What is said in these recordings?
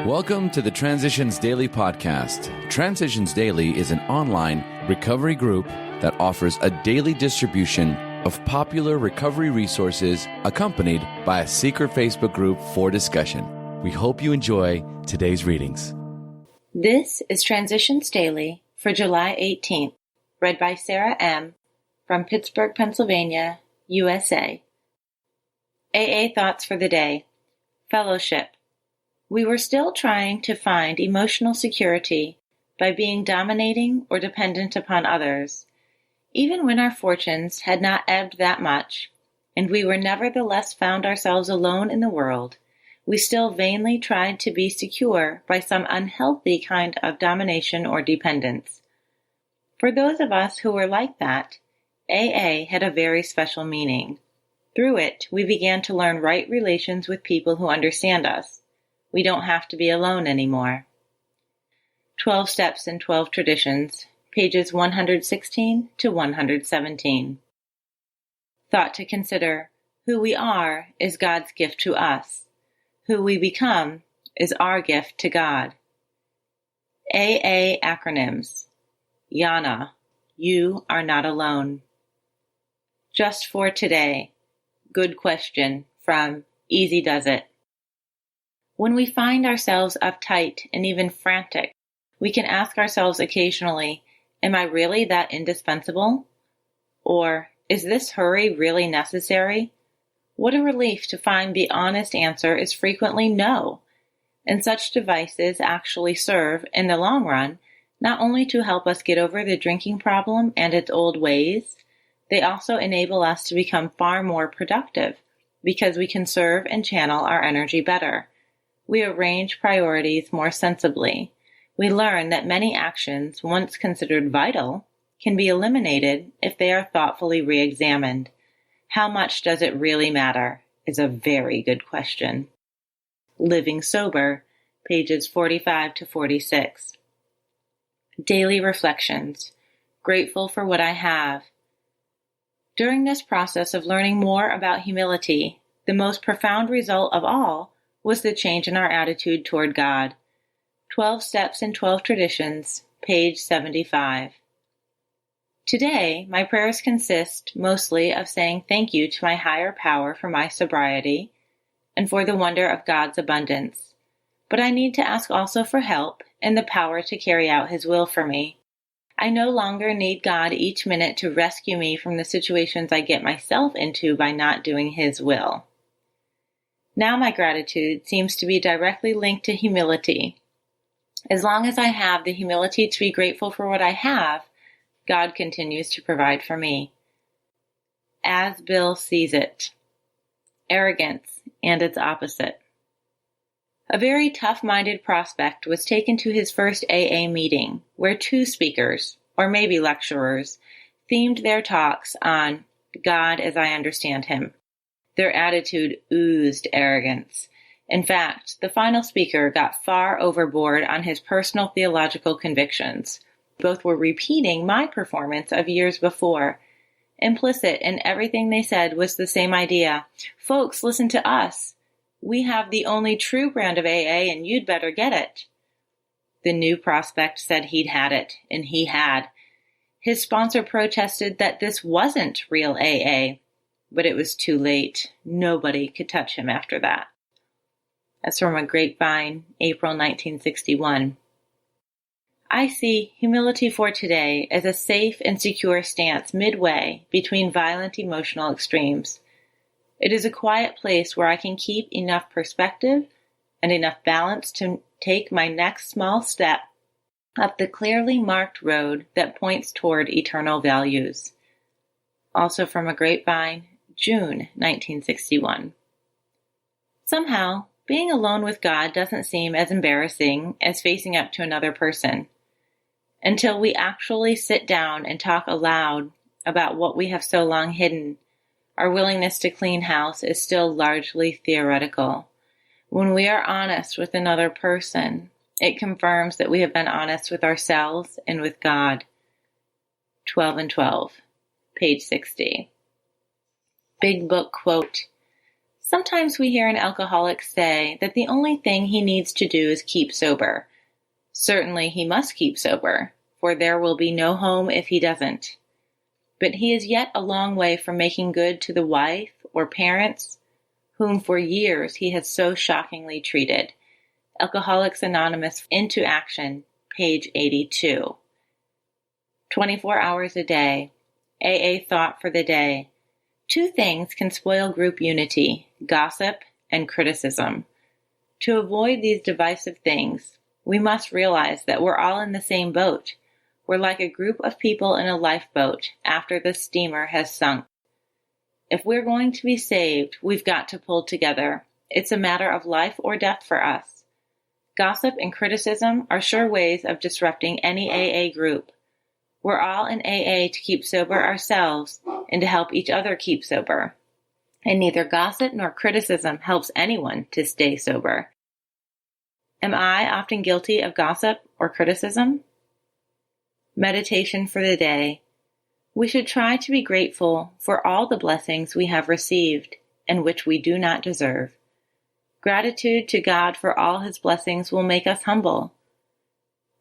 Welcome to the Transitions Daily podcast. Transitions Daily is an online recovery group that offers a daily distribution of popular recovery resources accompanied by a secret Facebook group for discussion. We hope you enjoy today's readings. This is Transitions Daily for July 18th, read by Sarah M. from Pittsburgh, Pennsylvania, USA. AA Thoughts for the Day. Fellowship. We were still trying to find emotional security by being dominating or dependent upon others. Even when our fortunes had not ebbed that much, and we were nevertheless found ourselves alone in the world, we still vainly tried to be secure by some unhealthy kind of domination or dependence. For those of us who were like that, AA had a very special meaning. Through it, we began to learn right relations with people who understand us. We don't have to be alone anymore. 12 Steps and 12 Traditions, pages 116 to 117. Thought to consider: who we are is God's gift to us. Who we become is our gift to God. AA acronyms. YANA, you are not alone. Just for today. Good question from Easy Does It. When we find ourselves uptight and even frantic, we can ask ourselves occasionally, am I really that indispensable? Or, is this hurry really necessary? What a relief to find the honest answer is frequently no. And such devices actually serve, in the long run, not only to help us get over the drinking problem and its old ways, they also enable us to become far more productive because we can serve and channel our energy better. We arrange priorities more sensibly. We learn that many actions, once considered vital, can be eliminated if they are thoughtfully re-examined. How much does it really matter is a very good question. Living Sober, pages 45 to 46. Daily Reflections. Grateful for what I have. During this process of learning more about humility, the most profound result of all was the change in our attitude toward God. 12 Steps and 12 Traditions, page 75. Today, my prayers consist mostly of saying thank you to my higher power for my sobriety and for the wonder of God's abundance. But I need to ask also for help and the power to carry out His will for me. I no longer need God each minute to rescue me from the situations I get myself into by not doing His will. Now my gratitude seems to be directly linked to humility. As long as I have the humility to be grateful for what I have, God continues to provide for me. As Bill sees it. Arrogance and its opposite. A very tough-minded prospect was taken to his first AA meeting, where two speakers, or maybe lecturers, themed their talks on God as I understand Him. Their attitude oozed arrogance. In fact, the final speaker got far overboard on his personal theological convictions. Both were repeating my performance of years before. Implicit in everything they said was the same idea. Folks, listen to us. We have the only true brand of AA, and you'd better get it. The new prospect said he'd had it, and he had. His sponsor protested that this wasn't real AA, but it was too late. Nobody could touch him after that. That's from a Grapevine, April 1961. I see humility for today as a safe and secure stance midway between violent emotional extremes. It is a quiet place where I can keep enough perspective and enough balance to take my next small step up the clearly marked road that points toward eternal values. Also from a Grapevine, June 1961. Somehow, being alone with God doesn't seem as embarrassing as facing up to another person. Until we actually sit down and talk aloud about what we have so long hidden, our willingness to clean house is still largely theoretical. When we are honest with another person, it confirms that we have been honest with ourselves and with God. 12 and 12, page 60. Big Book quote, Sometimes we hear an alcoholic say that the only thing he needs to do is keep sober. Certainly he must keep sober, for there will be no home if he doesn't. But he is yet a long way from making good to the wife or parents whom for years he has so shockingly treated. Alcoholics Anonymous Into Action, page 82. 24 hours a day. AA thought for the day. 2 things can spoil group unity: gossip and criticism. To avoid these divisive things, we must realize that we're all in the same boat. We're like a group of people in a lifeboat after the steamer has sunk. If we're going to be saved, we've got to pull together. It's a matter of life or death for us. Gossip and criticism are sure ways of disrupting any AA group. We're all in AA to keep sober ourselves and to help each other keep sober. And neither gossip nor criticism helps anyone to stay sober. Am I often guilty of gossip or criticism? Meditation for the day. We should try to be grateful for all the blessings we have received and which we do not deserve. Gratitude to God for all His blessings will make us humble.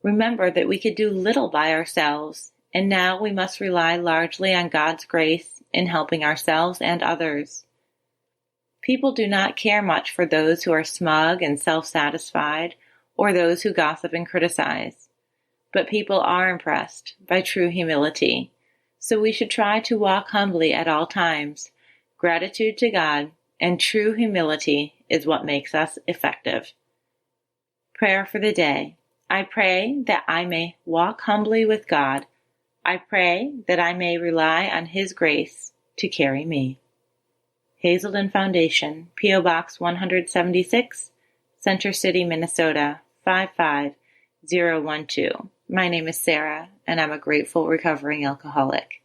Remember that we could do little by ourselves, and now we must rely largely on God's grace in helping ourselves and others. People do not care much for those who are smug and self-satisfied, or those who gossip and criticize. But people are impressed by true humility, so we should try to walk humbly at all times. Gratitude to God and true humility is what makes us effective. Prayer for the day. I pray that I may walk humbly with God. I pray that I may rely on His grace to carry me. Hazelden Foundation, P.O. Box 176, Center City, Minnesota, 55012. My name is Sarah, and I'm a grateful recovering alcoholic.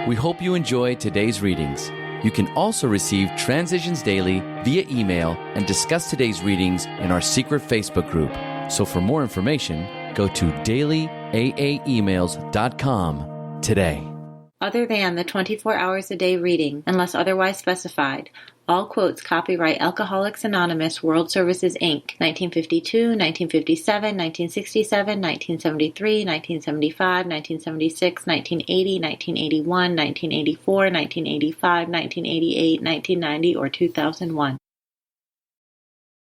We hope you enjoyed today's readings. You can also receive Transitions Daily via email and discuss today's readings in our secret Facebook group. So for more information, go to dailyaaemails.com today. Other than the 24 hours a day reading, unless otherwise specified, all quotes copyright Alcoholics Anonymous World Services, Inc., 1952, 1957, 1967, 1973, 1975, 1976, 1980, 1981, 1984, 1985, 1988, 1990, or 2001.